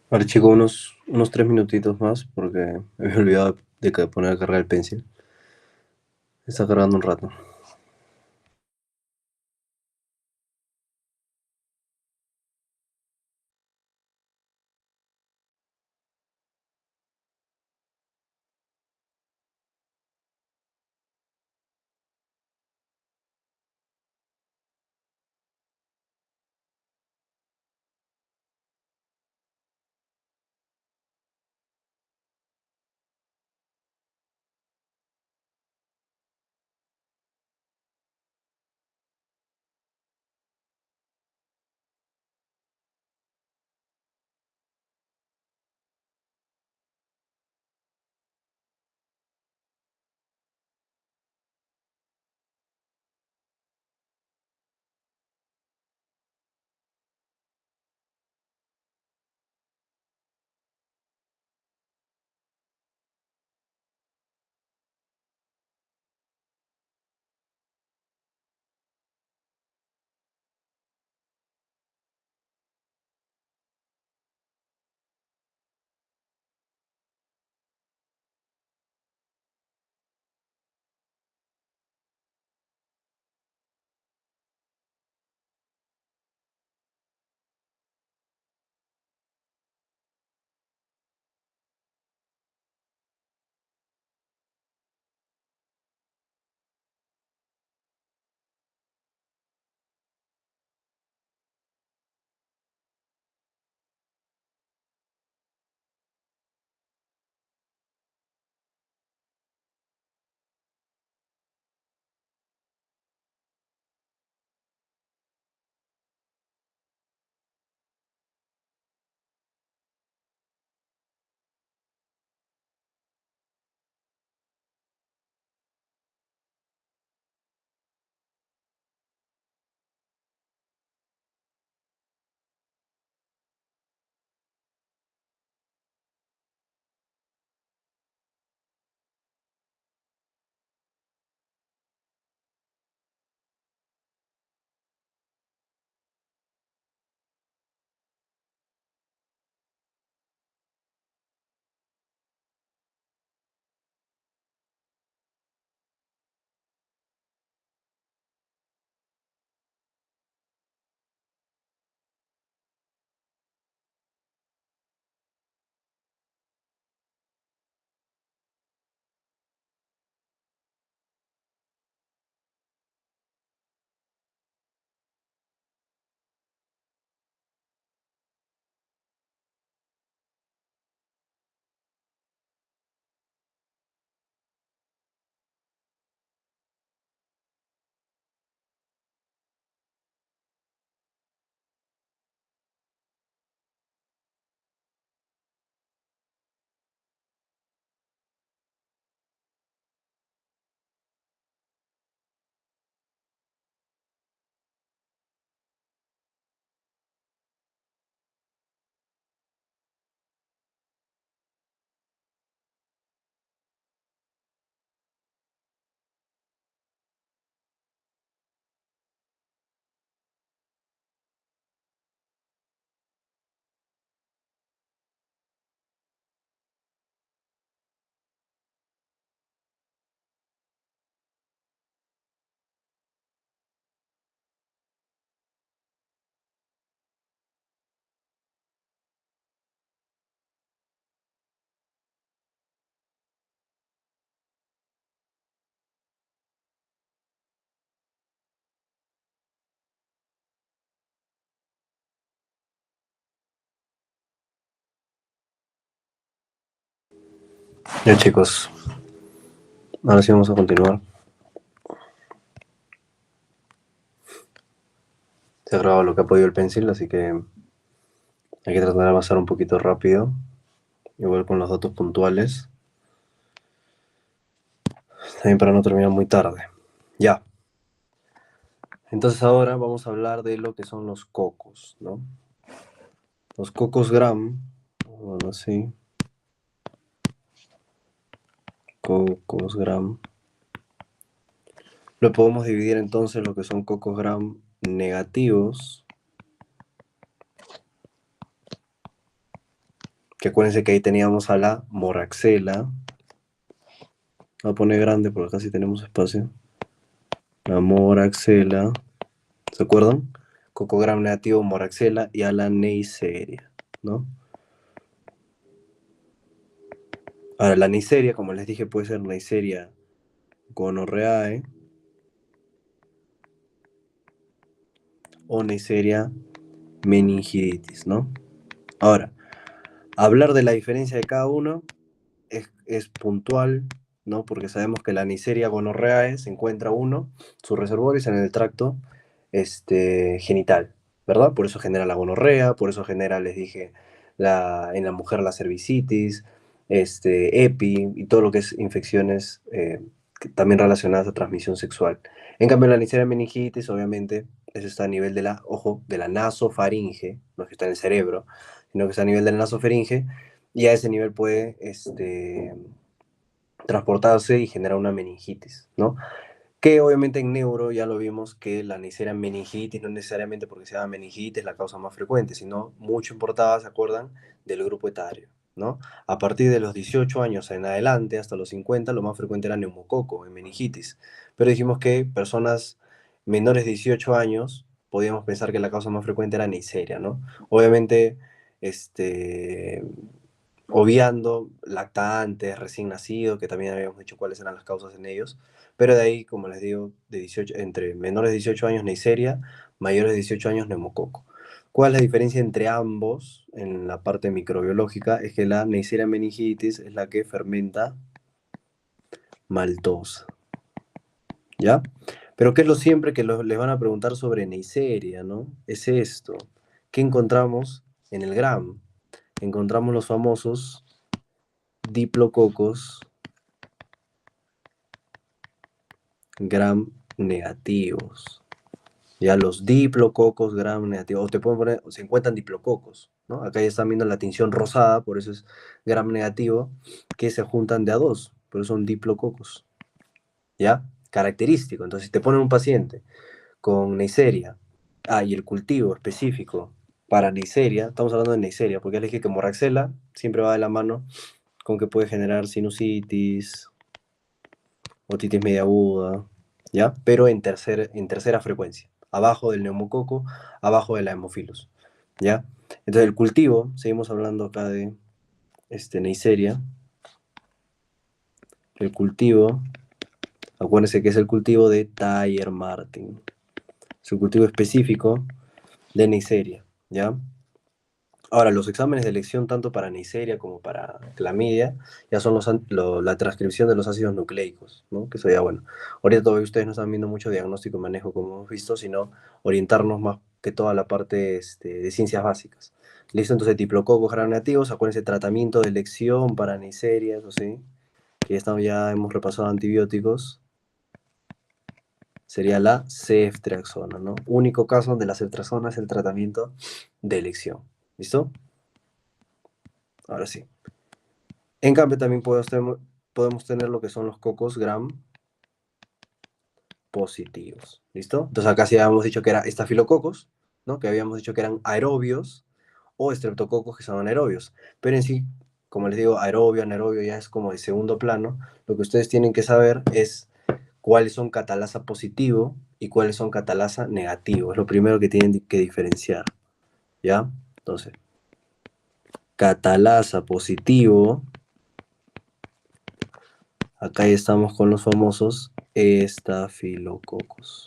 Vale, chico, unos 3 minutitos más porque me he olvidado de poner a cargar el pencil. Está cargando un rato. Ya, chicos, ahora sí vamos a continuar. Se ha grabado lo que ha podido el pencil, así que hay que tratar de avanzar un poquito rápido. Igual con los datos puntuales. También para no terminar muy tarde. Ya. Entonces ahora vamos a hablar de lo que son los cocos, ¿no? Los cocos gram, bueno, sí, cocos gram. Lo podemos dividir entonces en lo que son cocos gram negativos Que acuérdense que ahí teníamos a la moraxela. Voy a poner grande porque casi tenemos espacio. La moraxela, ¿se acuerdan? Coco gram negativo, moraxela y a la neisseria, ¿no? Ahora, la neisseria, como les dije, puede ser neisseria gonorrheae o neisseria meningitis, ¿no? Ahora, hablar de la diferencia de cada uno es puntual, ¿no? Porque sabemos que la Neisseria gonorrheae se encuentra uno, sus reservorios en el tracto genital, ¿verdad? Por eso genera la gonorrea, por eso genera, les dije, en la mujer la cervicitis, EPI y todo lo que es infecciones también relacionadas a transmisión sexual. En cambio, la Neisseria meningitis, obviamente, eso está a nivel de la, ojo, de la nasofaringe, no es que está en el cerebro, sino que está a nivel de la nasofaringe, y a ese nivel puede transportarse y generar una meningitis, ¿no? Que obviamente en neuro ya lo vimos que la Neisseria meningitis no necesariamente porque sea meningitis la causa más frecuente, sino mucho importada, ¿se acuerdan? Del grupo etario, ¿no? A partir de los 18 años en adelante, hasta los 50, lo más frecuente era neumococo en meningitis. Pero dijimos que personas menores de 18 años podíamos pensar que la causa más frecuente era Neisseria, ¿no? Obviamente, obviando lactantes, recién nacidos, que también habíamos dicho cuáles eran las causas en ellos, pero de ahí, como les digo, de 18, entre menores de 18 años Neisseria, mayores de 18 años neumococo. ¿Cuál es la diferencia entre ambos en la parte microbiológica? Es que la Neisseria meningitis es la que fermenta maltosa, ¿ya? Pero ¿qué es lo siempre que les van a preguntar sobre Neisseria, ¿no? Es esto. ¿Qué encontramos en el Gram? Encontramos los famosos diplococos gram negativos. Ya los diplococos gram negativos, o te pueden poner, se encuentran diplococos, ¿no? Acá ya están viendo la tinción rosada, por eso es gram negativo, que se juntan de a dos, por eso son diplococos, ¿ya? Característico. Entonces, si te ponen un paciente con Neisseria, y el cultivo específico para Neisseria, estamos hablando de Neisseria, porque ya les dije que Moraxella siempre va de la mano con que puede generar sinusitis, otitis media aguda, ¿ya? Pero en tercera frecuencia, abajo del neumococo, abajo de la hemofilus, ¿ya? Entonces el cultivo, seguimos hablando acá de Neisseria, el cultivo, acuérdense que es el cultivo de Thayer-Martin, es un cultivo específico de Neisseria, ¿ya? Ahora, los exámenes de elección tanto para Neisseria como para clamidia ya son la transcripción de los ácidos nucleicos, ¿no? Que eso ya, bueno, ahorita todavía ustedes no están viendo mucho diagnóstico y manejo como hemos visto, sino orientarnos más que toda la parte de ciencias básicas. ¿Listo? Entonces, diplococos gram negativos, acuérdense, tratamiento de elección para Neisseria, eso sí, que ya hemos repasado antibióticos, sería la ceftriaxona, ¿no? Único caso donde la ceftriaxona es el tratamiento de elección. ¿Listo? Ahora sí. En cambio, también podemos tener lo que son los cocos gram positivos. ¿Listo? Entonces acá sí habíamos dicho que era estafilococos, ¿no? Que habíamos dicho que eran aerobios o estreptococos que son anaerobios. Pero en sí, como les digo, aerobio, anaerobio ya es como de segundo plano. Lo que ustedes tienen que saber es cuáles son catalasa positivo y cuáles son catalasa negativo. Es lo primero que tienen que diferenciar. ¿Ya? Entonces, catalasa positivo. Acá ya estamos con los famosos estafilococos,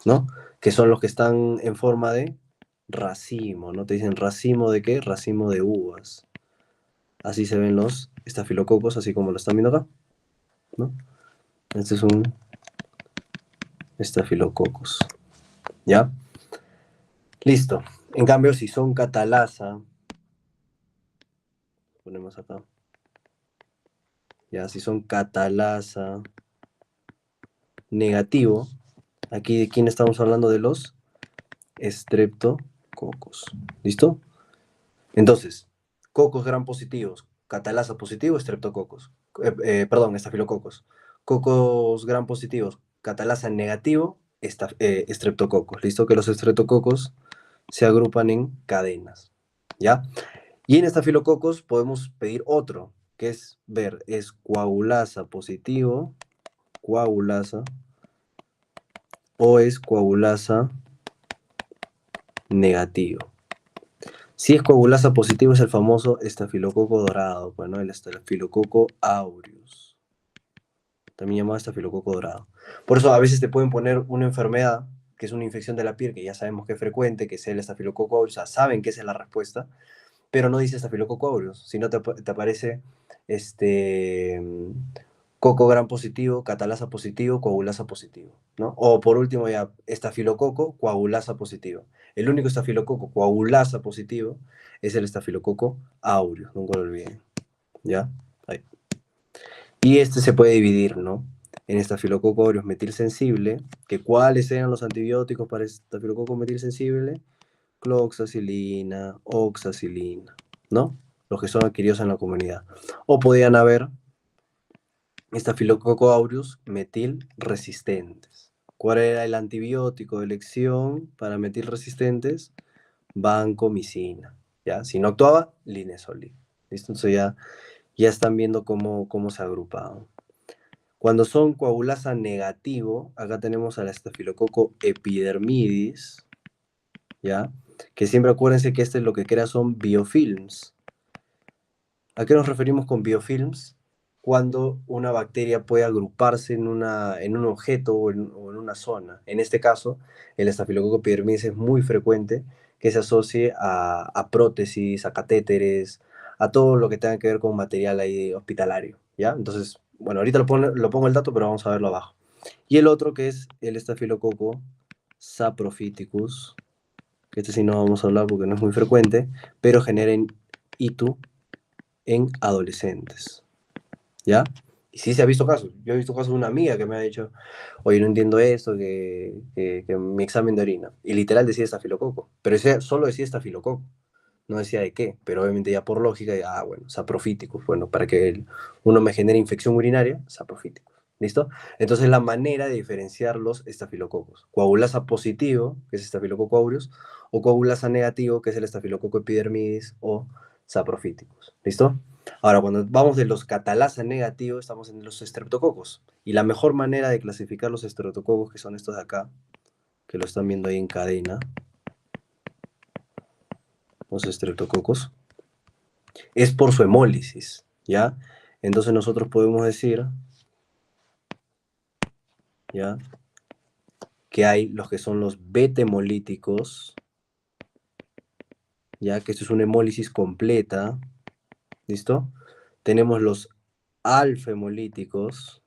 ¿no? Que son los que están en forma de racimo, ¿no? Te dicen racimo de qué? Racimo de uvas. Así se ven los estafilococos, así como lo están viendo acá, ¿no? Este es un estafilococos, ¿ya? Listo. En cambio, si son catalasa, ponemos acá, ya, si son catalasa negativo, aquí de quién estamos hablando de los estreptococos. ¿Listo? Entonces, cocos gram positivos, catalasa positivo, estreptococos. Perdón, estafilococos. Cocos gram positivos, catalasa negativo, estreptococos. ¿Listo? Que los estreptococos se agrupan en cadenas. ¿Ya? Y en estafilococos podemos pedir otro, que es ver, es coagulasa positivo, coagulasa, o es coagulasa negativo. Si es coagulasa positivo es el famoso estafilococo dorado, pues, ¿no? El estafilococo aureus, también llamado estafilococo dorado. Por eso a veces te pueden poner una enfermedad, que es una infección de la piel, que ya sabemos que es frecuente, que es el estafilococo aureus, o sea, saben que esa es la respuesta, pero no dice estafilococo aureus, sino te aparece este, coco gram positivo, catalasa positivo, coagulasa positivo, ¿no? O por último ya, estafilococo, coagulasa positivo. El único estafilococo coagulasa positivo es el estafilococo aureus, nunca lo olviden, ¿ya? Ahí. Y este se puede dividir, ¿no? En estafilococo aureus metilsensible, que cuáles eran los antibióticos para estafilococo metilsensible, cloxacilina, oxacilina, ¿no? Los que son adquiridos en la comunidad. O podían haber estafilococo aureus metil resistentes. ¿Cuál era el antibiótico de elección para metil resistentes? Vancomicina. ¿Ya? Si no actuaba, linezolid. ¿Listo? Entonces ya están viendo cómo se agrupaban. Cuando son coagulasa negativo, acá tenemos al estafilococo epidermidis, ¿ya? Que siempre acuérdense que este es lo que crea son biofilms. ¿A qué nos referimos con biofilms? Cuando una bacteria puede agruparse en un objeto o en una zona. En este caso, el estafilococo epidermidis es muy frecuente que se asocie a prótesis, a catéteres, a todo lo que tenga que ver con material ahí hospitalario, ¿ya? Entonces, bueno, ahorita lo pongo el dato, pero vamos a verlo abajo. Y el otro que es el estafilococo saprophyticus, que este sí no vamos a hablar porque no es muy frecuente, pero genera ITU en adolescentes, ¿ya? Y sí se ha visto casos. Yo he visto casos de una amiga que me ha dicho, oye, no entiendo esto, que mi examen de orina. Y literal decía estafilococo. Pero solo decía estafilococo. No decía de qué. Pero obviamente ya por lógica, bueno, saprofíticos. Bueno, para que uno me genere infección urinaria, saprofíticos. ¿Listo? Entonces la manera de diferenciar los estafilococos. Coagulasa positivo, que es estafilococo aureus, o coagulasa negativo, que es el estafilococo epidermidis o saprofíticos. ¿Listo? Ahora, cuando vamos de los catalasa negativos, estamos en los estreptococos. Y la mejor manera de clasificar los estreptococos, que son estos de acá, que lo están viendo ahí en cadena, los estreptococos, es por su hemólisis, ¿ya? Entonces nosotros podemos decir, ¿ya? Que hay los que son los beta-hemolíticos, ¿ya? Que esto es una hemólisis completa, ¿listo? Tenemos los alfa-hemolíticos,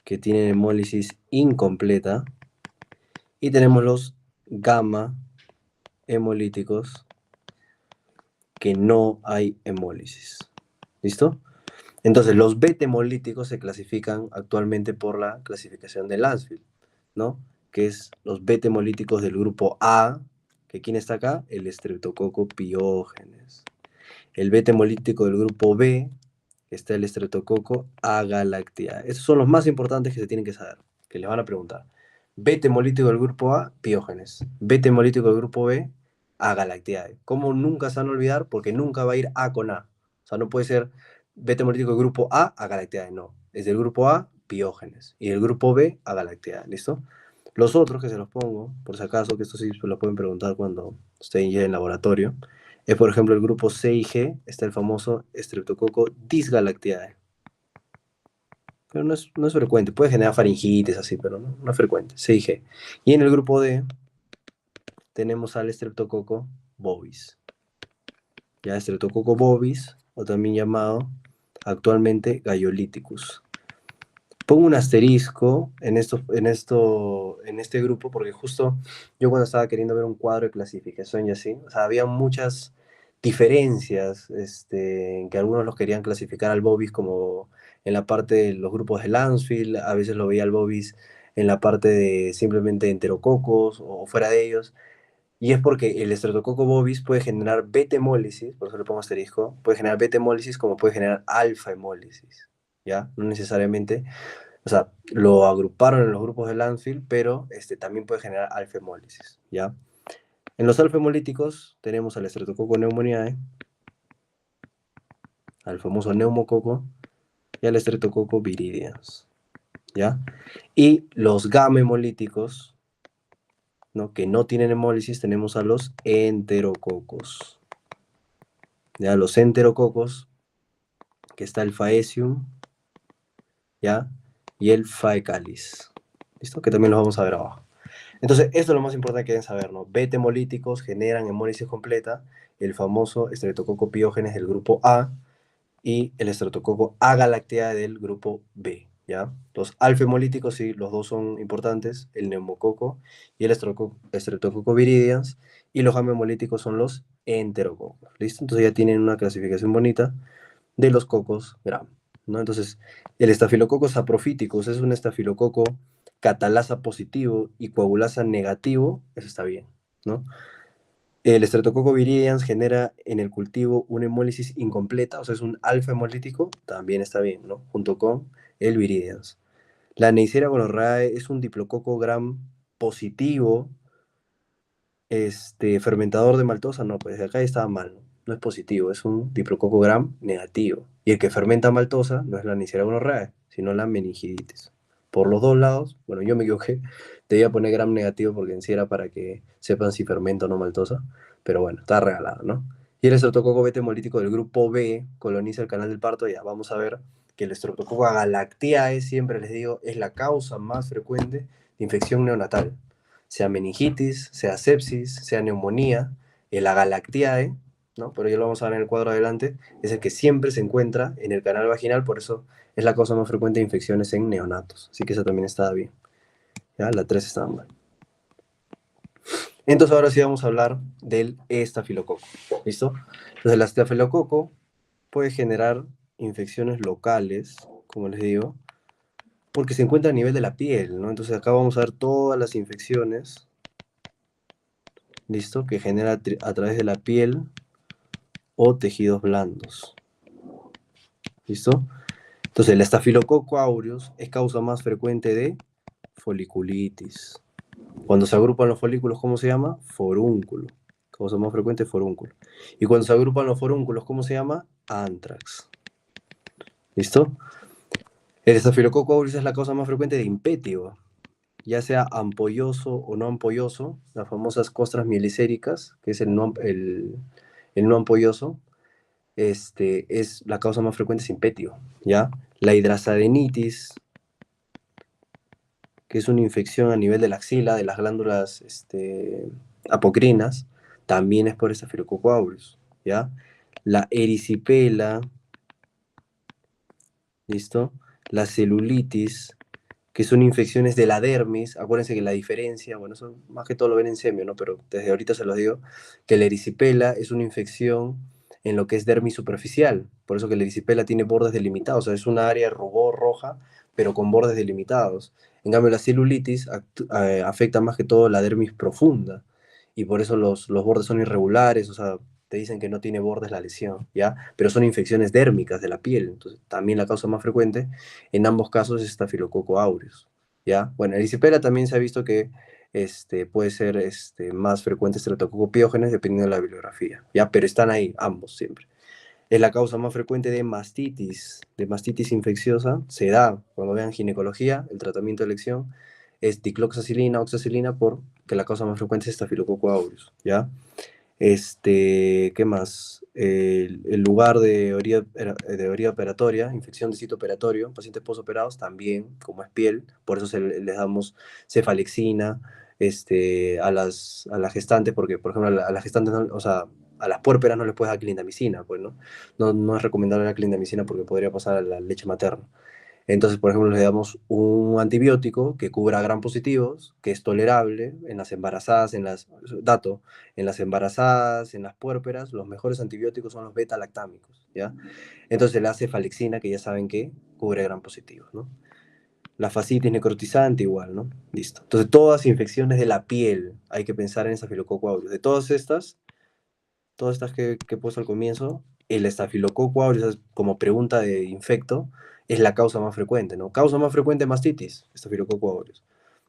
que tienen hemólisis incompleta, y tenemos los gamma hemolíticos que no hay hemólisis. ¿Listo? Entonces, los beta hemolíticos se clasifican actualmente por la clasificación de Landsfield, ¿no? Que es los beta hemolíticos del grupo A, que ¿quién está acá? El Streptococcus pyogenes. El beta hemolítico del grupo B, está el Streptococcus agalactiae. Estos son los más importantes que se tienen que saber, que les van a preguntar. Beta hemolítico del grupo A, Piógenes. Beta hemolítico del grupo B, agalactiae. ¿Cómo nunca se van a olvidar? Porque nunca va a ir A con A. O sea, no puede ser beta hemolítico del grupo A, agalactiae. No. Es del grupo A, Piógenes. Y del grupo B, agalactiae. ¿Listo? Los otros que se los pongo, por si acaso, que estos sí se los pueden preguntar cuando estén ya en laboratorio, es por ejemplo el grupo C y G, está el famoso Streptococcus dysgalactiae. Pero no es frecuente, puede generar faringitis así, pero no es frecuente, C y G. Y en el grupo D tenemos al Streptococcus bovis. Ya Streptococcus bovis, o también llamado actualmente Galloliticus. Pongo un asterisco en este grupo porque justo yo cuando estaba queriendo ver un cuadro de clasificación y así, o sea, había muchas diferencias, en que algunos los querían clasificar al Bovis como en la parte de los grupos de Landsfield, a veces lo veía al Bovis en la parte de simplemente enterococos o fuera de ellos, y es porque el Streptococcus bovis puede generar beta-hemólisis, por eso le pongo asterisco, puede generar beta-hemólisis como puede generar alfa-hemólisis, ¿ya? No necesariamente, o sea, lo agruparon en los grupos de Lanfield, pero también puede generar alfa-hemólisis, ¿ya? En los alfa-hemolíticos tenemos al Streptococcus pneumoniae, al famoso neumococo y al Streptococcus viridans, ¿ya? Y los gamma-hemolíticos, ¿no? Que no tienen hemólisis, tenemos a los enterococos. Ya, los enterococos, que está el Faecium, ¿ya? Y el Faecalis. ¿Listo? Que también los vamos a ver abajo. Entonces, esto es lo más importante que deben saber, ¿no? Beta hemolíticos generan hemólisis completa, el famoso Streptococcus pyogenes del grupo A y el Streptococcus agalactiae del grupo B, ¿ya? Los alfa hemolíticos, sí, los dos son importantes, el neumococo y el Streptococcus viridans, y los gamma hemolíticos son los enterococos, ¿listo? Entonces ya tienen una clasificación bonita de los cocos gram, ¿no? Entonces, el Staphylococcus saprophyticus es un estafilococo catalasa positivo y coagulasa negativo, eso está bien, ¿no? El Streptococcus viridans genera en el cultivo una hemólisis incompleta, o sea, es un alfa hemolítico, también está bien, ¿no? Junto con el viridans. La Neisseria gonorrhoeae es un diplococo gram positivo, fermentador de maltosa, no, pues acá estaba mal, ¿no? No es positivo, es un diplococo gram negativo. Y el que fermenta maltosa no es la Neisseria gonorrhoeae, sino la meningitis. Por los dos lados, bueno, yo me equivoqué, debía poner gram negativo porque en sí era para que sepan si fermenta o no maltosa, pero bueno, está regalado, ¿no? Y el estreptococo beta hemolítico del grupo B coloniza el canal del parto, ya vamos a ver que el estreptococo agalactiae, siempre les digo, es la causa más frecuente de infección neonatal, sea meningitis, sea sepsis, sea neumonía, el agalactiae, ¿no? Pero ya lo vamos a ver en el cuadro adelante, es el que siempre se encuentra en el canal vaginal, por eso es la causa más frecuente de infecciones en neonatos. Así que eso también está bien. ¿Ya? La 3 está mal. Entonces ahora sí vamos a hablar del estafilococo. ¿Listo? Entonces el estafilococo puede generar infecciones locales, como les digo, porque se encuentra a nivel de la piel, ¿no? Entonces acá vamos a ver todas las infecciones, ¿listo? Que genera a través de la piel o tejidos blandos. ¿Listo? Entonces, el estafilococo aureus es causa más frecuente de foliculitis. Cuando se agrupan los folículos, ¿cómo se llama? Forúnculo. Causa más frecuente, forúnculo. Y cuando se agrupan los forúnculos, ¿cómo se llama? Antrax. ¿Listo? El estafilococo aureus es la causa más frecuente de impétigo, ya sea ampolloso o no ampolloso, las famosas costras mielicéricas, que es el no ampolloso, es la causa más frecuente es impetio, ¿ya? La hidrasadenitis, que es una infección a nivel de la axila, de las glándulas apocrinas, también es por Staphylococcus aureus, ¿ya? La erisipela, ¿listo? La celulitis, que son infecciones de la dermis. Acuérdense que la diferencia, bueno, eso más que todo lo ven en semio, ¿no? Pero desde ahorita se los digo, que la erisipela es una infección en lo que es dermis superficial. Por eso que la erisipela tiene bordes delimitados, o sea, es una área rubor roja, pero con bordes delimitados. En cambio, la celulitis afecta más que todo la dermis profunda, y por eso los bordes son irregulares, o sea, te dicen que no tiene bordes la lesión, ¿ya? Pero son infecciones dérmicas de la piel, entonces también la causa más frecuente en ambos casos es Staphylococcus aureus, ¿ya? Bueno, erisipela también se ha visto que puede ser más frecuente Streptococcus pyogenes dependiendo de la bibliografía, ¿ya? Pero están ahí ambos siempre. Es la causa más frecuente de mastitis infecciosa, se da cuando vean ginecología, el tratamiento de elección es dicloxacilina, oxacilina, porque la causa más frecuente es Staphylococcus aureus, ¿ya? ¿Qué más? El lugar de orilla operatoria, infección de sitio operatorio, pacientes posoperados también, como es piel, por eso les damos cefalexina a las gestantes, porque, por ejemplo, a las gestantes, o sea, a las puérperas no les puedes dar clindamicina, pues, ¿no? No es recomendable la clindamicina porque podría pasar a la leche materna. Entonces, por ejemplo, le damos un antibiótico que cubra gram positivos, que es tolerable en las embarazadas, en las embarazadas, en las puérperas, los mejores antibióticos son los beta-lactámicos, ¿ya? Entonces le hace falexina, que ya saben que cubre gram positivos, ¿no? La fascitis necrotizante igual, ¿no? Listo. Entonces, todas infecciones de la piel, hay que pensar en Staphylococcus aureus. De todas estas que he puesto al comienzo, el estafilococo aureus, como pregunta de infecto, es la causa más frecuente, ¿no? Causa más frecuente mastitis, estafilococo aureus.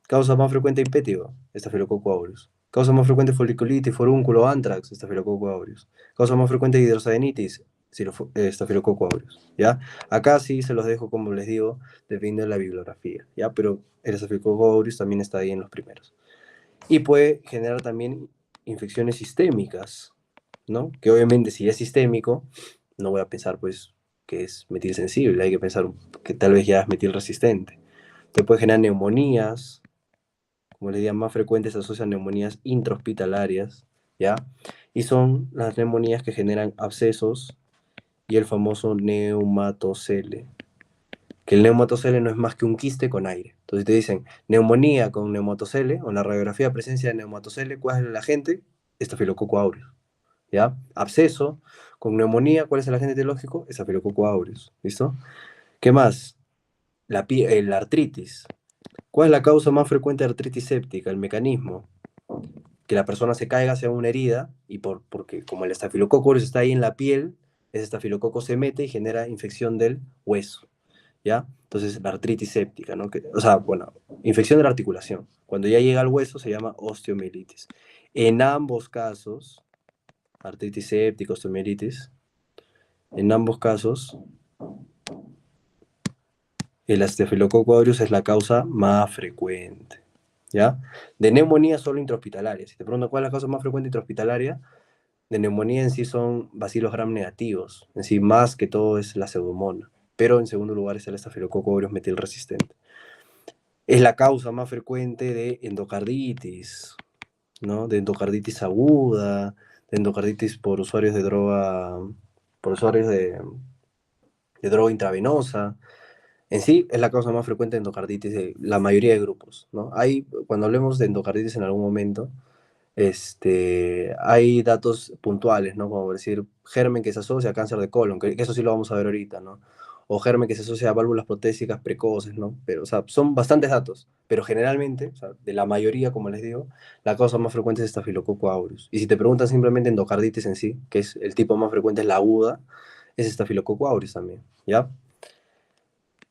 Causa más frecuente impétigo, estafilococo aureus. Causa más frecuente foliculitis, forúnculo, anthrax, Staphylococcus aureus. Causa más frecuente hidrosadenitis, Staphylococcus aureus, ¿ya? Acá sí se los dejo, como les digo, dependiendo de la bibliografía, ¿ya? Pero el Staphylococcus aureus también está ahí en los primeros. Y puede generar también infecciones sistémicas, ¿no? Que obviamente si es sistémico, no voy a pensar pues que es metil sensible, hay que pensar que tal vez ya es metil resistente. Te puede generar neumonías, como les digo, más frecuentes se asocian neumonías intrahospitalarias, ¿ya? Y son las neumonías que generan abscesos y el famoso neumatocele, que el neumatocele no es más que un quiste con aire. Entonces te dicen neumonía con neumatocele, o en la radiografía presencia de neumatocele, ¿cuál es el agente? Estafilococo aureus, ¿ya? Absceso con neumonía, ¿cuál es el agente etiológico? Estafilococo aureus, ¿listo? ¿Qué más? La artritis. ¿Cuál es la causa más frecuente de artritis séptica? El mecanismo. Que la persona se caiga, sea una herida, y porque como el estafilococo aureus está ahí en la piel, ese estafilococo se mete y genera infección del hueso, ¿ya? Entonces, la artritis séptica, ¿no? O sea, bueno, infección de la articulación. Cuando ya llega al hueso se llama osteomielitis. En ambos casos, artritis séptica, osteomielitis, en ambos casos, el estafilococo aureus es la causa más frecuente, ¿ya? De neumonía solo intrahospitalaria. Si te pregunto cuál es la causa más frecuente intrahospitalaria, de neumonía en sí son bacilos gram negativos. En sí, más que todo es la pseudomonas. Pero en segundo lugar es el estafilococo aureus metil resistente. Es la causa más frecuente de endocarditis, ¿no? De endocarditis aguda, de endocarditis por usuarios de droga, por usuarios de droga intravenosa. En sí, es la causa más frecuente de endocarditis de la mayoría de grupos, ¿no? Cuando hablemos de endocarditis en algún momento, hay datos puntuales, ¿no? Como decir, germen que se asocia a cáncer de colon, que eso sí lo vamos a ver ahorita, ¿no? O germen que se asocia a válvulas protésicas precoces, ¿no? Pero, o sea, son bastantes datos, pero generalmente, o sea, de la mayoría, como les digo, la causa más frecuente es Staphylococcus aureus. Y si te preguntan simplemente endocarditis en sí, que es el tipo más frecuente es la aguda, es Staphylococcus aureus también, ¿ya?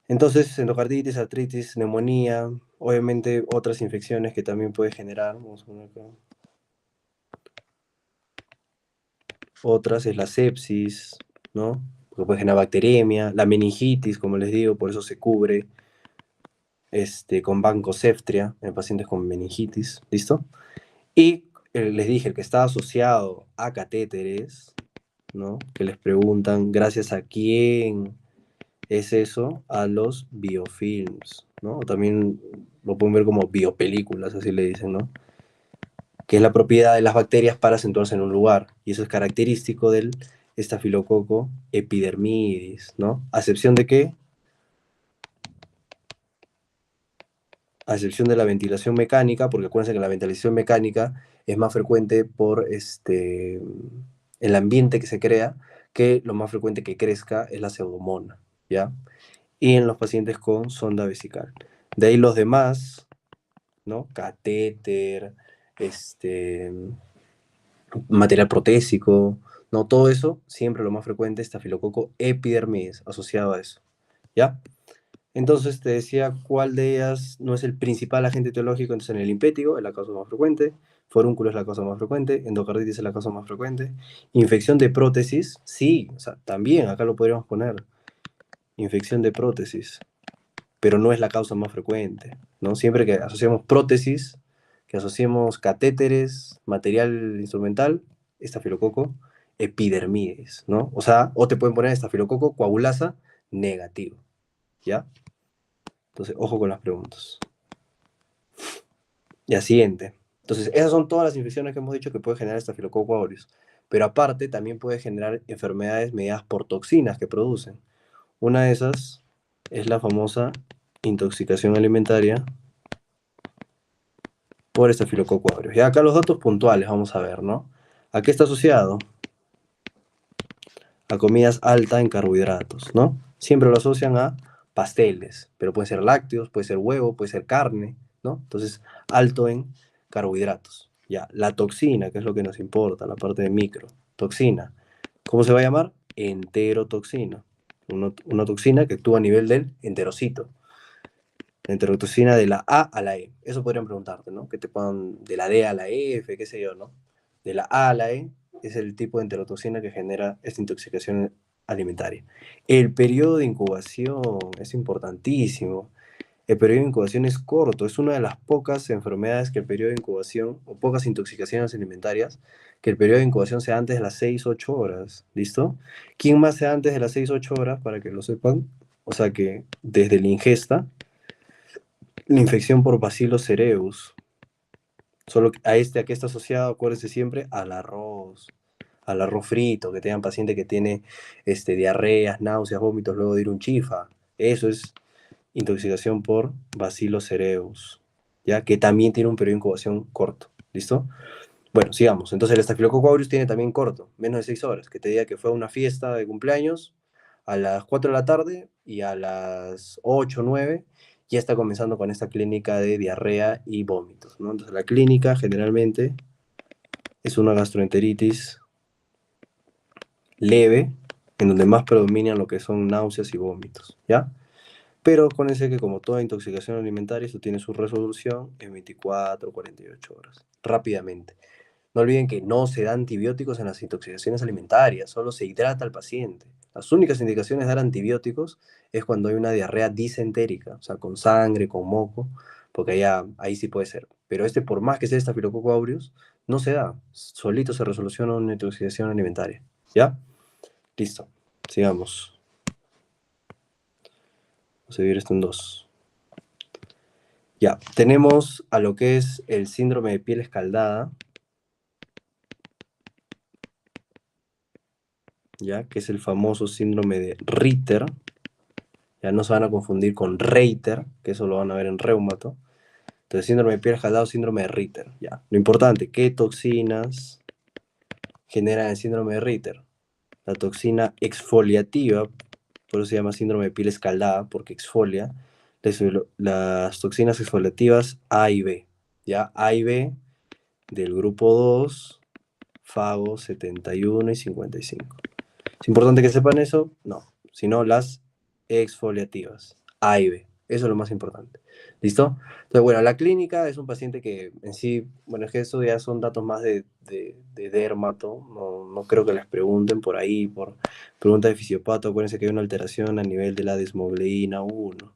Entonces, endocarditis, artritis, neumonía, obviamente otras infecciones que también puede generar, vamos a poner acá. Otras es la sepsis, ¿no? Porque puede generar bacteremia, la meningitis, como les digo, por eso se cubre con bancoseptria en pacientes con meningitis, ¿listo? Y les dije, el que está asociado a catéteres, ¿no? Que les preguntan, ¿gracias a quién es eso? A los biofilms, ¿no? O también lo pueden ver como biopelículas, así le dicen, ¿no? Que es la propiedad de las bacterias para acentuarse en un lugar. Y eso es característico del estafilococo epidermidis, ¿no? ¿A excepción de qué? A excepción de la ventilación mecánica, porque acuérdense que la ventilación mecánica es más frecuente por el ambiente que se crea, que lo más frecuente que crezca es la pseudomona, ¿ya? Y en los pacientes con sonda vesical. De ahí los demás, ¿no? Catéter, material protésico, ¿no? Todo eso, siempre lo más frecuente es estafilococo epidermidis, asociado a eso, ¿ya? Entonces te decía cuál de ellas no es el principal agente etiológico, entonces en el impétigo es la causa más frecuente, forúnculo es la causa más frecuente, endocarditis es la causa más frecuente, infección de prótesis, sí, o sea, también acá lo podríamos poner, infección de prótesis, pero no es la causa más frecuente, ¿no? Siempre que asociamos prótesis, que asociemos catéteres, material instrumental, estafilococo, epidermidis, ¿no? O sea, o te pueden poner estafilococo coagulasa negativo, ¿ya? Entonces, ojo con las preguntas. Ya, siguiente. Entonces, esas son todas las infecciones que hemos dicho que puede generar estafilococo aureus. Pero aparte, también puede generar enfermedades mediadas por toxinas que producen. Una de esas es la famosa intoxicación alimentaria por estafilococo aureus. Y acá los datos puntuales vamos a ver, ¿no? ¿A qué está asociado? A comidas altas en carbohidratos, ¿no? Siempre lo asocian a pasteles, pero puede ser lácteos, puede ser huevo, puede ser carne, ¿no? Entonces, alto en carbohidratos. Ya, la toxina, que es lo que nos importa, la parte de micro. Toxina. ¿Cómo se va a llamar? Enterotoxina. Una toxina que actúa a nivel del enterocito. La enterotoxina de la A a la E. Eso podrían preguntarte, ¿no? Que te pongan de la D a la F, qué sé yo, ¿no? De la A a la E es el tipo de enterotoxina que genera esta intoxicación alimentaria. El periodo de incubación es importantísimo. El periodo de incubación es corto, es una de las pocas enfermedades que el periodo de incubación, o pocas intoxicaciones alimentarias, que el periodo de incubación sea antes de las 6 u 8 horas. ¿Listo? ¿Quién más sea antes de las 6 u 8 horas, para que lo sepan? O sea que desde la ingesta, la infección por Bacillus cereus, solo que a qué está asociado, acuérdense siempre, al arroz frito, que tengan paciente que tiene diarreas, náuseas, vómitos luego de ir a un chifa. Eso es intoxicación por Bacillus cereus, ya que también tiene un periodo de incubación corto. ¿Listo? Bueno, sigamos. Entonces el Staphylococcus aureus tiene también corto, menos de 6 horas, que te diga que fue a una fiesta de cumpleaños a las 4 de la tarde y a las 8 o 9 ya está comenzando con esta clínica de diarrea y vómitos, ¿no? Entonces la clínica generalmente es una gastroenteritis leve, en donde más predominan lo que son náuseas y vómitos, ¿ya? Pero acuérdense que como toda intoxicación alimentaria, esto tiene su resolución en 24 o 48 horas, rápidamente. No olviden que no se da antibióticos en las intoxicaciones alimentarias, solo se hidrata al paciente. Las únicas indicaciones de dar antibióticos es cuando hay una diarrea disentérica, o sea, con sangre, con moco, porque ahí sí puede ser. Pero por más que sea Staphylococcus aureus, no se da. Solito se resoluciona una intoxicación alimentaria. ¿Ya? Listo. Sigamos. Vamos a dividir esto en dos. Ya, tenemos a lo que es el síndrome de piel escaldada, ya, que es el famoso síndrome de Ritter. Ya no se van a confundir con Reiter, que eso lo van a ver en reumato. Entonces, síndrome de piel escaldada, síndrome de Ritter. Ya. Lo importante, ¿qué toxinas generan el síndrome de Ritter? La toxina exfoliativa, por eso se llama síndrome de piel escaldada, porque exfolia. Las toxinas exfoliativas A y B. ¿Ya? A y B del grupo 2, FAGO 71 y 55. ¿Es importante que sepan eso? No, sino las exfoliativas, A y B. Eso es lo más importante. ¿Listo? Entonces, bueno, la clínica es un paciente que en sí, bueno, es que eso ya son datos más de dermato, no creo que les pregunten por ahí, por preguntas de fisiopato, acuérdense que hay una alteración a nivel de la desmogleína 1. O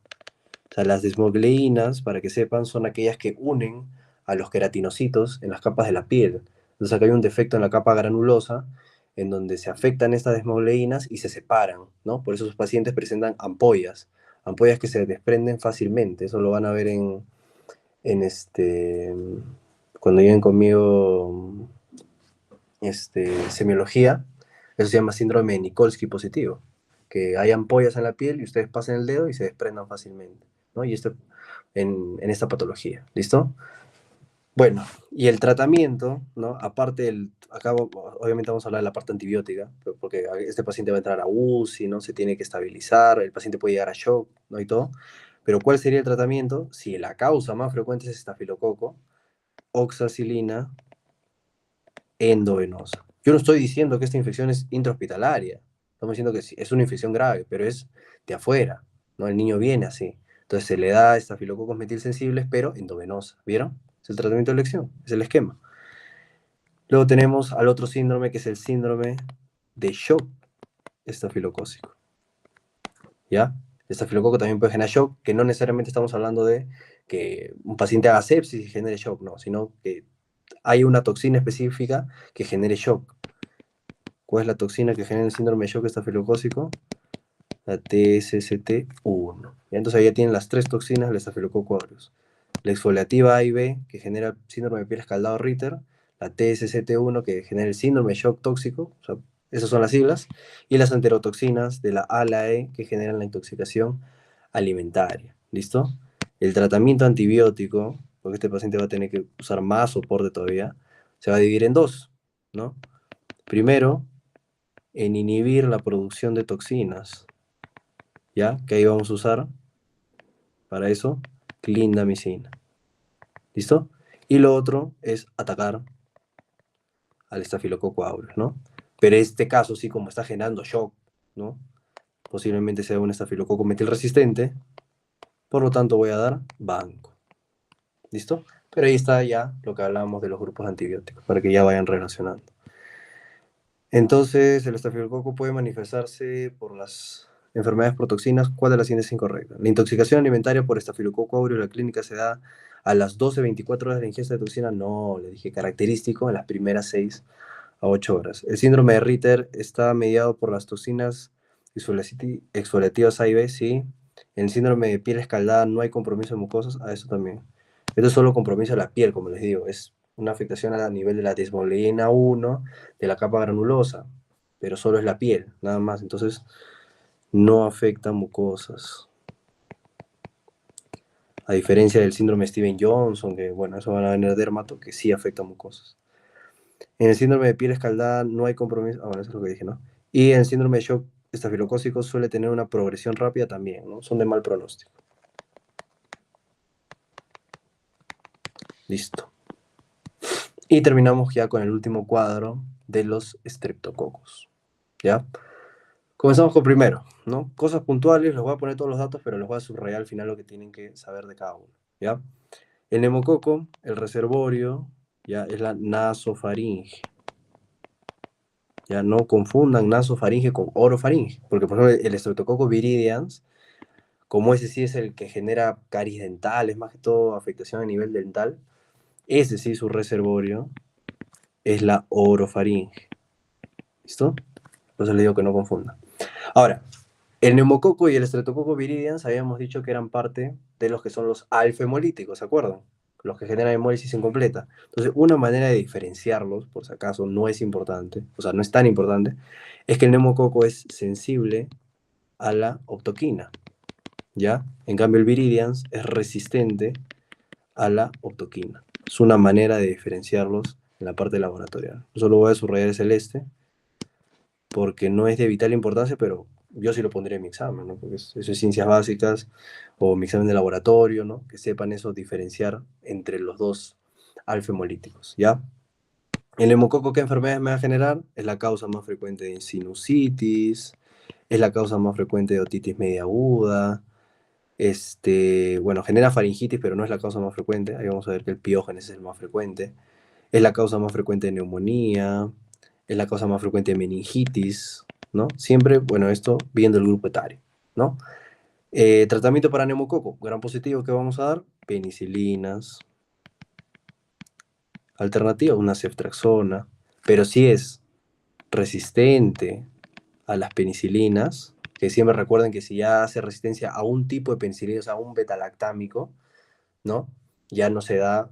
sea, las desmogleínas, para que sepan, son aquellas que unen a los queratinocitos en las capas de la piel. Entonces acá hay un defecto en la capa granulosa en donde se afectan estas desmogleínas y se separan, ¿no? Por eso sus pacientes presentan ampollas que se desprenden fácilmente. Eso lo van a ver en cuando lleguen conmigo, semiología. Eso se llama síndrome de Nikolsky positivo, que hay ampollas en la piel y ustedes pasan el dedo y se desprendan fácilmente, ¿no? Y esto en esta patología, ¿listo? Bueno, y el tratamiento, ¿no? Aparte acá obviamente vamos a hablar de la parte antibiótica, porque este paciente va a entrar a UCI, ¿no? Se tiene que estabilizar, el paciente puede llegar a shock, ¿no? Y todo. Pero ¿cuál sería el tratamiento? Si la causa más frecuente es estafilococo, oxacilina endovenosa. Yo no estoy diciendo que esta infección es intrahospitalaria, estamos diciendo que sí, es una infección grave, pero es de afuera, ¿no? El niño viene así. Entonces se le da estafilococos metilsensibles, pero endovenosa, ¿vieron? Es el tratamiento de elección, es el esquema. Luego tenemos al otro síndrome, que es el síndrome de shock estafilocócico, ¿ya? El estafilococo también puede generar shock, que no necesariamente estamos hablando de que un paciente haga sepsis y genere shock, no, sino que hay una toxina específica que genere shock. ¿Cuál es la toxina que genera el síndrome de shock estafilocócico? La TSST1. Entonces ahí ya tienen las tres toxinas del estafilococo aureus. La exfoliativa A y B, que genera el síndrome de piel escaldado Ritter. La TSST1, que genera el síndrome de shock tóxico. O sea, esas son las siglas. Y las enterotoxinas de la A a la E, que generan la intoxicación alimentaria. ¿Listo? El tratamiento antibiótico, porque este paciente va a tener que usar más soporte todavía, se va a dividir en dos, ¿no? Primero, en inhibir la producción de toxinas, ¿ya? Que ahí vamos a usar para eso clindamicina. ¿Listo? Y lo otro es atacar al estafilococo aureus, ¿no? Pero este caso, sí, como está generando shock, ¿no? Posiblemente sea un estafilococo metilresistente, Por lo tanto, voy a dar banco. ¿Listo? Pero ahí está ya lo que hablábamos de los grupos antibióticos, para que ya vayan relacionando. Entonces, el estafilococo puede manifestarse por las enfermedades por toxinas. ¿Cuál de las siguientes es incorrecta? La intoxicación alimentaria por estafilococo aureus en la clínica se da a las 12-24 horas de la ingesta de toxina. No, le dije característico en las primeras 6 a 8 horas. El síndrome de Ritter está mediado por las toxinas exfoliativas A y B, sí. En el síndrome de piel escaldada no hay compromiso de mucosas, a eso también. Esto es solo compromiso de la piel, como les digo, es una afectación a nivel de la desmoleína 1, de la capa granulosa, pero solo es la piel, nada más. Entonces, no afecta mucosas. A diferencia del síndrome Steven-Johnson, que bueno, eso van a venir dermato, que sí afecta mucosas. En el síndrome de piel escaldada no hay compromiso, bueno, eso es lo que dije, ¿no? Y en el síndrome de shock estafilocócico suele tener una progresión rápida también, ¿no? Son de mal pronóstico. Listo. Y terminamos ya con el último cuadro de los estreptococos, ¿ya? Comenzamos con primero, ¿no? Cosas puntuales, les voy a poner todos los datos, pero les voy a subrayar al final lo que tienen que saber de cada uno, ¿ya? El neumococo, el reservorio, ya es la nasofaringe. Ya no confundan nasofaringe con orofaringe, porque por ejemplo el Streptococcus viridans, como ese sí es el que genera caries dentales, más que todo afectación a nivel dental, ese sí su reservorio es la orofaringe. ¿Listo? Entonces le digo que no confundan. Ahora, el neumococo y el Streptococcus viridans habíamos dicho que eran parte de los que son los alfa-hemolíticos, ¿se acuerdan? Los que generan hemólisis incompleta. Entonces, una manera de diferenciarlos, por si acaso no es importante, o sea, no es tan importante, es que el neumococo es sensible a la optoquina, ¿ya? En cambio, el viridians es resistente a la optoquina. Es una manera de diferenciarlos en la parte laboratorial. Solo voy a subrayar el celeste, porque no es de vital importancia, pero yo sí lo pondría en mi examen, ¿no? Porque eso es ciencias básicas o mi examen de laboratorio, ¿no? Que sepan eso, diferenciar entre los dos alfa-hemolíticos, ¿ya? El neumococo, ¿qué enfermedades me va a generar? Es la causa más frecuente de sinusitis, es la causa más frecuente de otitis media aguda, bueno, genera faringitis, pero no es la causa más frecuente, ahí vamos a ver que el piógenes es el más frecuente, es la causa más frecuente de neumonía, es la causa más frecuente de meningitis, ¿no? Siempre, bueno, esto viendo el grupo etario, ¿no? Tratamiento para neumococo, gran positivo que vamos a dar, penicilinas, alternativa, una ceftriaxona, pero si es resistente a las penicilinas, que siempre recuerden que si ya hace resistencia a un tipo de penicilina, o sea, a un betalactámico, ¿no? Ya no se da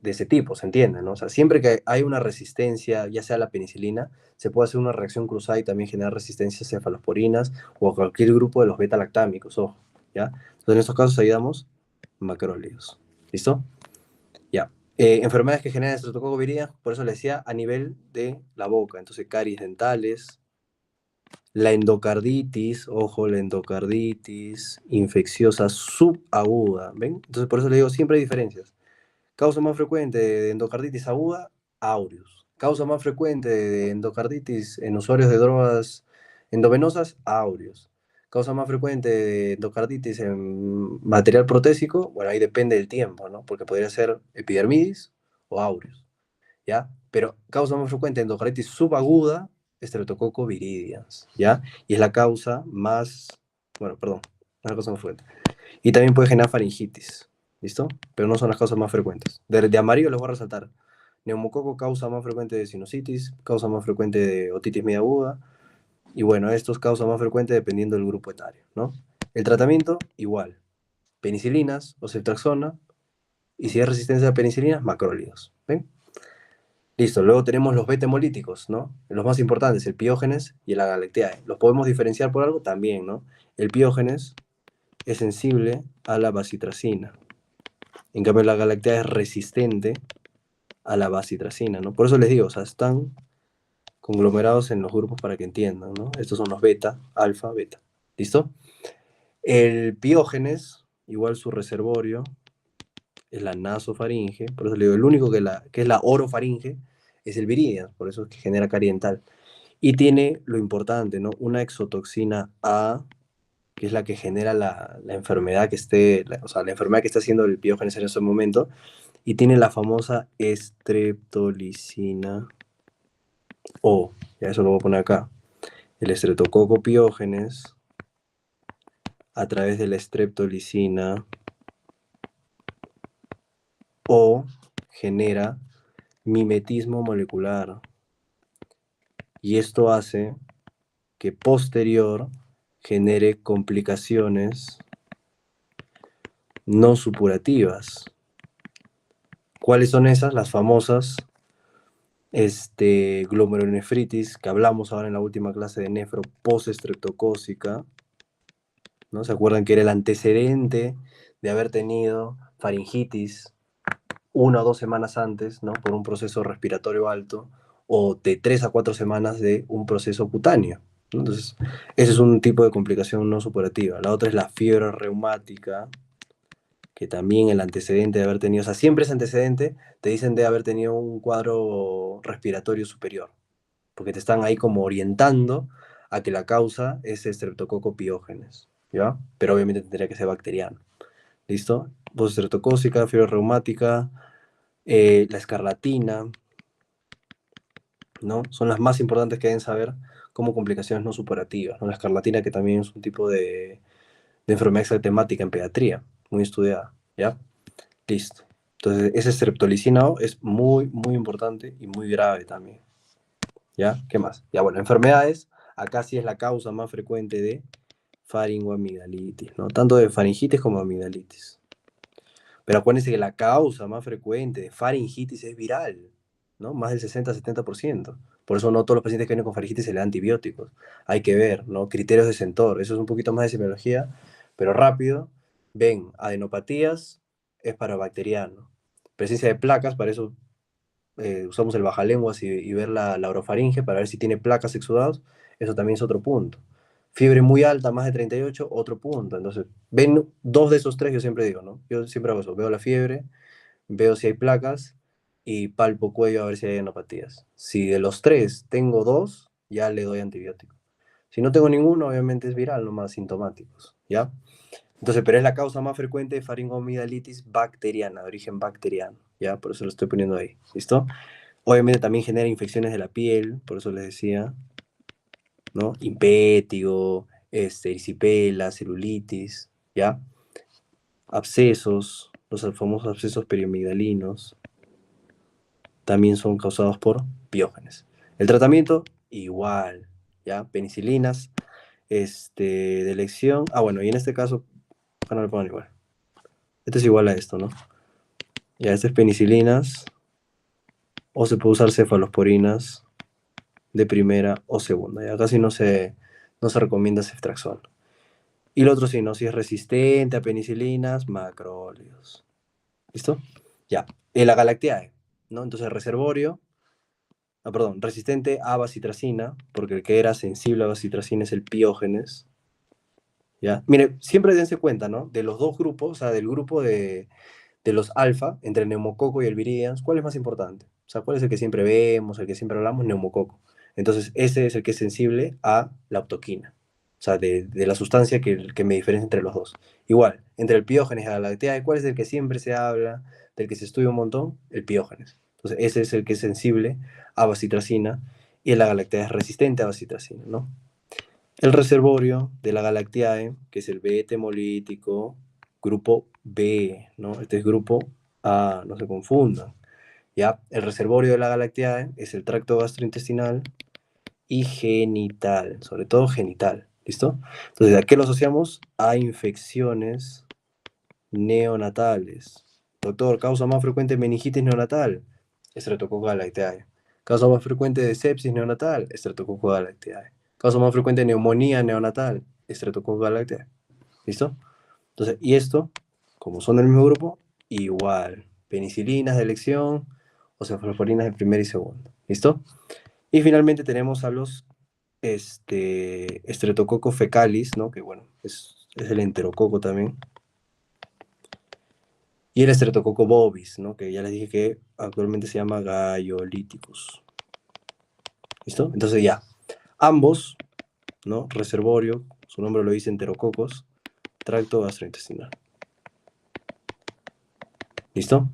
de ese tipo, ¿se entiende? ¿No? O sea, siempre que hay una resistencia, ya sea a la penicilina, se puede hacer una reacción cruzada y también generar resistencia a cefalosporinas o a cualquier grupo de los beta-lactámicos, ojo, ¿ya? Entonces, en estos casos ahí damos macrólidos. ¿Listo? Ya. Enfermedades que generan estreptococo viridans, por eso les decía, a nivel de la boca. Entonces, caries dentales, la endocarditis, ojo, la endocarditis infecciosa subaguda, ¿ven? Entonces, por eso le digo, siempre hay diferencias. Causa más frecuente de endocarditis aguda, aureus. Causa más frecuente de endocarditis en usuarios de drogas endovenosas, aureus. Causa más frecuente de endocarditis en material protésico, bueno, ahí depende del tiempo, ¿no? Porque podría ser epidermidis o aureus, ¿ya? Pero causa más frecuente de endocarditis subaguda, Streptococcus viridans, ¿ya? Y es la causa más, bueno, perdón, es la causa más frecuente. Y también puede generar faringitis, ¿listo? Pero no son las causas más frecuentes. De amarillo les voy a resaltar. Neumococo causa más frecuente de sinusitis, causa más frecuente de otitis media aguda, y bueno, estos causan más frecuente dependiendo del grupo etario, ¿no? El tratamiento, igual. Penicilinas o ceftriaxona, y si hay resistencia a penicilinas, macrólidos, ¿ven? Listo, luego tenemos los beta-hemolíticos, ¿no? Los más importantes, el piógenes y el agalactiae. ¿Los podemos diferenciar por algo? También, ¿no? El piógenes es sensible a la bacitracina. En cambio, la galactea es resistente a la bacitracina, ¿no? Por eso les digo, o sea, están conglomerados en los grupos para que entiendan, ¿no? Estos son los beta, alfa, beta. ¿Listo? El piógenes, igual su reservorio, es la nasofaringe, por eso le digo, el único que es la orofaringe es el viridian, por eso es que genera carie dental. Y tiene lo importante, ¿no? Una exotoxina A que es la que genera la enfermedad que esté, o sea, la enfermedad que está haciendo el piógenes en ese momento, y tiene la famosa estreptolicina O. Ya eso lo voy a poner acá. El estreptococo piógenes, a través de la estreptolicina O, genera mimetismo molecular. Y esto hace que posterior genere complicaciones no supurativas. ¿Cuáles son esas? Las famosas glomerulonefritis, que hablamos ahora en la última clase de nefro postestreptocócica, ¿no? ¿Se acuerdan que era el antecedente de haber tenido faringitis 1 o 2 semanas antes, ¿no? Por un proceso respiratorio alto, o de 3 a 4 semanas de un proceso cutáneo, ¿no? Entonces, ese es un tipo de complicación no supurativa. La otra es la fiebre reumática, que también el antecedente de haber tenido, o sea, siempre es antecedente, te dicen de haber tenido un cuadro respiratorio superior, porque te están ahí como orientando a que la causa es Streptococcus pyogenes, ¿ya? Pero obviamente tendría que ser bacteriano, ¿listo? Voz estreptocócica, fiebre reumática, la escarlatina, ¿no? Son las más importantes que deben saber como complicaciones no superativas, ¿no? La escarlatina, que también es un tipo de enfermedad exantemática en pediatría, muy estudiada, ¿ya? Listo. Entonces, ese streptolicina O es muy, muy importante y muy grave también. ¿Ya? ¿Qué más? Ya, bueno, enfermedades. Acá sí es la causa más frecuente de faringoamigdalitis, ¿no? Tanto de faringitis como amigdalitis. Pero acuérdense que la causa más frecuente de faringitis es viral, ¿no? Más del 60-70%. Por eso no todos los pacientes que vienen con faringitis se le dan antibióticos. Hay que ver, ¿no? Criterios de Centor. Eso es un poquito más de semiología, pero rápido. Ven, adenopatías es para bacteriano. Presencia de placas, para eso usamos el bajalenguas y ver la orofaringe para ver si tiene placas exudados. Eso también es otro punto. Fiebre muy alta, más de 38, otro punto. Entonces, ven dos de esos tres, yo siempre digo, ¿no? Yo siempre hago eso. Veo la fiebre, veo si hay placas y palpo cuello a ver si hay adenopatías. Si de los tres tengo dos, ya le doy antibiótico. Si no tengo ninguno, obviamente es viral, nomás sintomáticos, ¿ya? Entonces, pero es la causa más frecuente de faringoamigdalitis bacteriana, de origen bacteriano, ¿ya? Por eso lo estoy poniendo ahí, ¿listo? Obviamente también genera infecciones de la piel, por eso les decía, ¿no? Impétigo, erisipela, celulitis, ¿ya? Abscesos, los famosos abscesos periamigdalinos, también son causados por piógenes. El tratamiento, igual, ¿ya? Penicilinas, de elección. Ah, bueno, y en este caso, no le pongan igual. Este es igual a esto, ¿no? Ya, este es penicilinas, o se puede usar cefalosporinas de primera o segunda. Ya casi no se recomienda ceftriaxona. Y lo otro sí, ¿no? Si es resistente a penicilinas, macrólidos. ¿Listo? Ya. La galactiae, ¿no? Entonces, reservorio, perdón, resistente a bacitracina, porque el que era sensible a bacitracina es el piógenes. ¿Ya? Mire, siempre dense cuenta, ¿no? De los dos grupos, o sea, del grupo de los alfa, entre el neumococo y el viridians, ¿cuál es más importante? O sea, ¿cuál es el que siempre vemos, el que siempre hablamos? Neumococo. Entonces, ese es el que es sensible a la aptoquina. O sea, de la sustancia que me diferencia entre los dos. Igual, entre el piógenes y la galactea, ¿cuál es el que siempre se habla, del que se estudia un montón? El piógenes. Entonces, ese es el que es sensible a bacitracina y la galactea es resistente a bacitracina, ¿no? El reservorio de la galactiae, que es el beta hemolítico, grupo B, ¿no? Este es grupo A, no se confundan. ¿Ya? El reservorio de la galactiae es el tracto gastrointestinal y genital, sobre todo genital, ¿listo? Entonces, ¿a qué lo asociamos? A infecciones neonatales. Doctor, causa más frecuente de meningitis neonatal, Streptococcus galactiae. Causa más frecuente de sepsis neonatal, Streptococcus galactiae. Causa más frecuente de neumonía neonatal, Streptococcus galactiae. ¿Listo? Entonces, y esto, como son del mismo grupo, igual. Penicilinas de elección o cefaloporinas de primera y segunda. ¿Listo? Y finalmente tenemos a los Streptococcus fecalis, ¿no? Que bueno, es el enterococo también. Y el Streptococcus bovis, ¿no? Que ya les dije que actualmente se llama Galloliticus. ¿Listo? Entonces ya, ambos ¿no? Reservorio, su nombre lo dice, enterococos, tracto gastrointestinal. ¿Listo?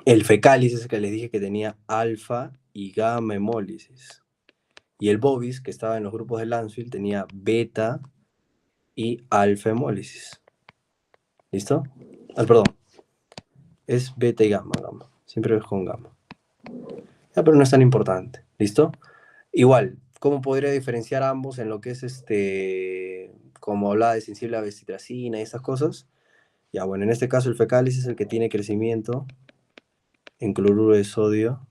El fecalis es el que les dije que tenía alfa y gamma hemólisis. Y el bovis, que estaba en los grupos de Lanzfield, tenía beta y alfa hemólisis. ¿Listo? Perdón. Es beta y gamma, gamma. Siempre es con gamma. Ya, pero no es tan importante. ¿Listo? Igual, ¿cómo podría diferenciar ambos en lo que es como hablaba de sensible a besitracina y esas cosas? Ya, bueno, en este caso el fecalis es el que tiene crecimiento en cloruro de sodio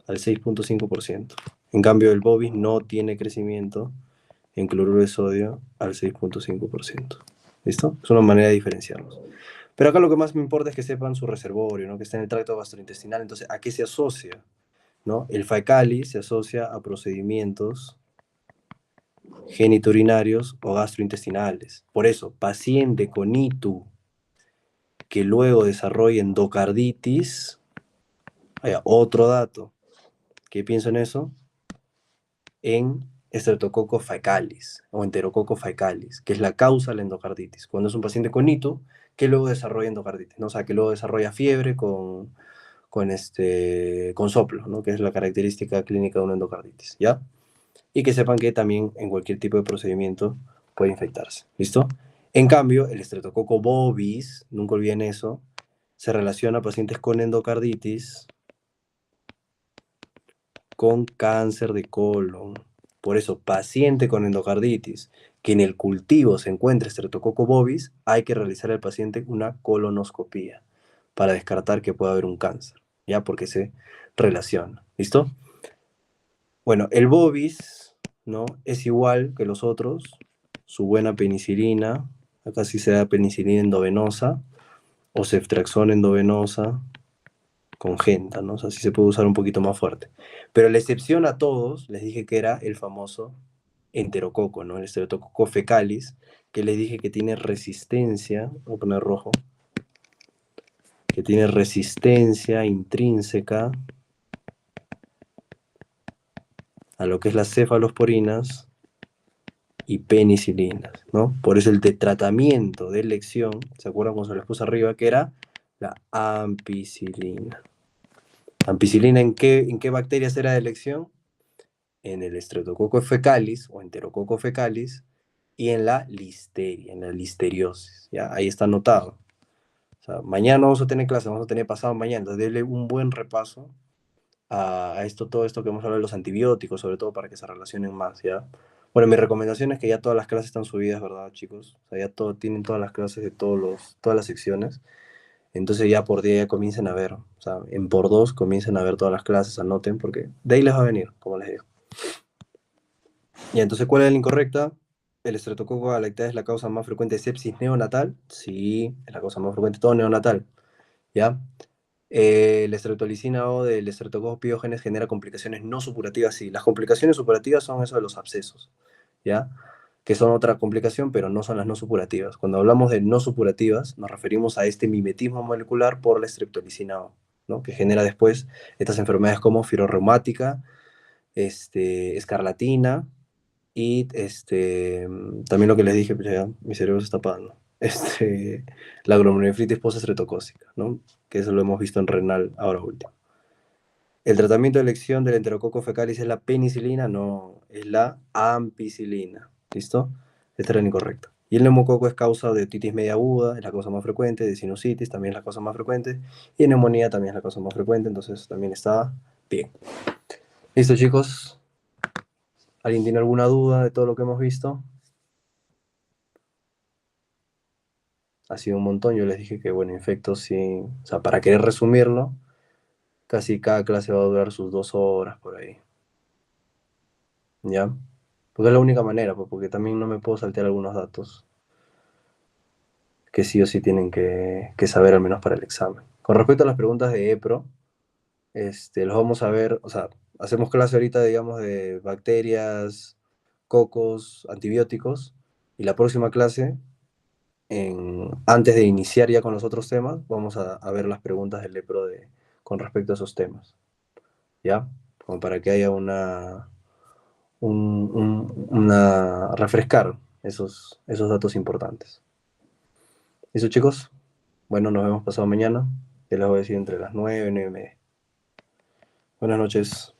al 6,5%. En cambio, el bovis no tiene crecimiento en cloruro de sodio al 6,5%. ¿Listo? Es una manera de diferenciarlos. Pero acá lo que más me importa es que sepan su reservorio, ¿no? Que está en el tracto gastrointestinal. Entonces, ¿a qué se asocia? ¿No? El fecalis se asocia a procedimientos genitourinarios o gastrointestinales. Por eso, paciente con ITU que luego desarrolla endocarditis, otro dato, ¿qué pienso en eso? En Streptococcus faecalis o Enterococcus faecalis, que es la causa de la endocarditis. Cuando es un paciente con ITU que luego desarrolla endocarditis, ¿no? O sea, que luego desarrolla fiebre con soplo, ¿no? Que es la característica clínica de una endocarditis, ¿ya? Y que sepan que también en cualquier tipo de procedimiento puede infectarse, ¿listo? En cambio, el Streptococcus bovis, nunca olviden eso, se relaciona a pacientes con endocarditis con cáncer de colon. Por eso, paciente con endocarditis que en el cultivo se encuentra Streptococcus bovis, hay que realizar al paciente una colonoscopía para descartar que pueda haber un cáncer, ¿ya? Porque se relaciona, ¿listo? Bueno, el bovis, ¿no? Es igual que los otros, su buena penicilina, acá sí se da penicilina endovenosa o ceftriaxona endovenosa congenta, ¿no? O sea, sí se puede usar un poquito más fuerte. Pero la excepción a todos, les dije que era el famoso enterococo, ¿no? El Streptococcus fecalis, que les dije que tiene resistencia, voy a poner rojo, que tiene resistencia intrínseca a lo que es las cefalosporinas y penicilinas, ¿no? Por eso el de tratamiento de elección, ¿se acuerdan cuando se les puso arriba? Que era la ampicilina. ¿Ampicilina en qué bacterias era de elección? En el Streptococcus fecalis o Enterococcus fecalis y en la listeria, en la listeriosis. ¿Ya? Ahí está anotado. O sea, mañana vamos a tener clase, vamos a tener pasado mañana. Entonces, denle un buen repaso a todo esto que hemos hablado de los antibióticos, sobre todo para que se relacionen más, ¿ya? Bueno, mi recomendación es que ya todas las clases están subidas, ¿verdad, chicos? O sea, ya tienen todas las clases de todas las secciones. Entonces ya por día ya comiencen a ver, o sea, en por dos comiencen a ver todas las clases, anoten, porque de ahí les va a venir, como les digo. Y entonces, ¿cuál es la incorrecta? ¿El estreptococo galactae es la causa más frecuente de sepsis neonatal? Sí, es la causa más frecuente de todo neonatal, ¿ya? La estreptolicina O del Streptococcus pyogenes genera complicaciones no supurativas. Sí, las complicaciones supurativas son eso de los abscesos, ¿ya? Que son otra complicación, pero no son las no supurativas. Cuando hablamos de no supurativas, nos referimos a este mimetismo molecular por la estreptolicina O, ¿no? Que genera después estas enfermedades como fibro-reumática, escarlatina y también lo que les dije, pues ya, mi cerebro se está apagando. La glomerulonefritis postestreptocócica, ¿no? Que eso lo hemos visto en renal ahora último. El tratamiento de elección del enterococo fecalis es la penicilina, no, es la ampicilina. ¿Listo? Esta era la incorrecta. Y el neumococo es causa de otitis media aguda, es la causa más frecuente, de sinusitis también es la causa más frecuente, y neumonía también es la causa más frecuente, entonces también está bien. ¿Listo, chicos? ¿Alguien tiene alguna duda de todo lo que hemos visto? Ha sido un montón. Yo les dije que, bueno, infectos sí. O sea, para querer resumirlo, casi cada clase va a durar sus 2 horas por ahí. ¿Ya? Porque es la única manera, pues, porque también no me puedo saltear algunos datos que sí o sí tienen que saber al menos para el examen. Con respecto a las preguntas de EPRO, los vamos a ver, o sea, hacemos clase ahorita, digamos, de bacterias, cocos, antibióticos, y la próxima clase antes de iniciar ya con los otros temas, vamos a ver las preguntas del LEPRO con respecto a esos temas, ¿ya? Como para que haya refrescar esos datos importantes. ¿Listo, chicos? Bueno, nos vemos pasado mañana. Te les voy a decir entre las 9 y 9:30. Buenas noches.